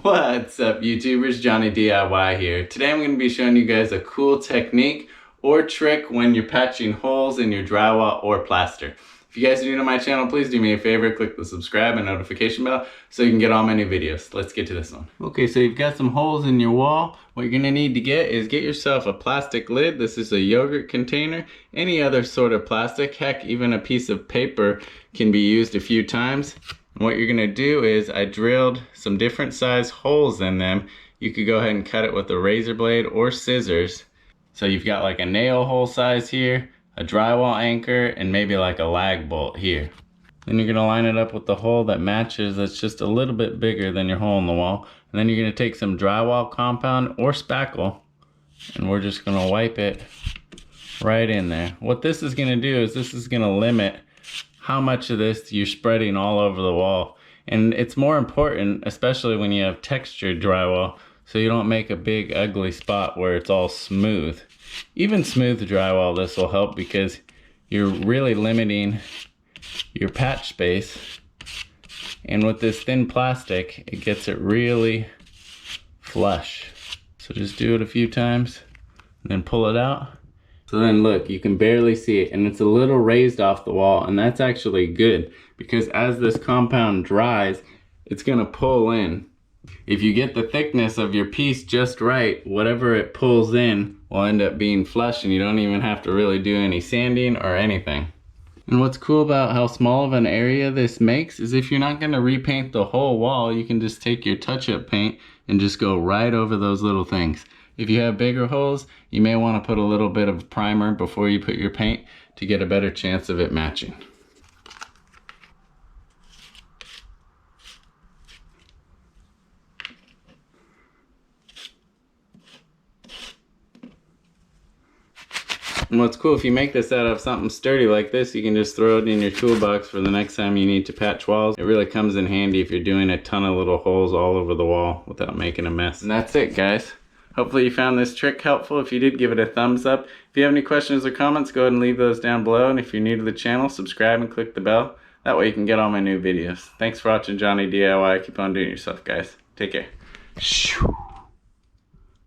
What's up YouTubers, Johnny DIY here. Today I'm going to be showing you guys a cool technique or trick when you're patching holes in your drywall or plaster. If you guys are new to my channel, please do me a favor, click the subscribe and notification bell so you can get all my new videos. Let's get to this one. Okay, so you've got some holes in your wall. What you're going to need to get yourself a plastic lid. This is a yogurt container. Any other sort of plastic, heck, even a piece of paper can be used a few times. What you're gonna do is I drilled some different size holes in them. You could go ahead and cut it with a razor blade or scissors. So you've got like a nail hole size here, a drywall anchor, and maybe like a lag bolt here. Then you're gonna line it up with the hole that matches, that's just a little bit bigger than your hole in the wall. And then you're gonna take some drywall compound or spackle, and we're just gonna wipe it right in there. What this is gonna do is this is gonna limit how much of this you're spreading all over the wall. And it's more important, especially when you have textured drywall, so you don't make a big ugly spot where it's all smooth. Even smooth drywall, this will help because you're really limiting your patch space. And with this thin plastic, it gets it really flush. So just do it a few times and then pull it out. So then look, you can barely see it, and it's a little raised off the wall, and that's actually good because as this compound dries, it's gonna pull in. If you get the thickness of your piece just right, whatever it pulls in will end up being flush, and you don't even have to really do any sanding or anything. And what's cool about how small of an area this makes is if you're not gonna repaint the whole wall, you can just take your touch-up paint and just go right over those little things. If you have bigger holes, you may want to put a little bit of primer before you put your paint to get a better chance of it matching. And what's cool, if you make this out of something sturdy like this, you can just throw it in your toolbox for the next time you need to patch walls. It really comes in handy if you're doing a ton of little holes all over the wall without making a mess. And that's it, guys. Hopefully you found this trick helpful. If you did, give it a thumbs up. If you have any questions or comments, go ahead and leave those down below. And if you're new to the channel, subscribe and click the bell. That way you can get all my new videos. Thanks for watching Johnny DIY. Keep on doing it yourself, guys. Take care.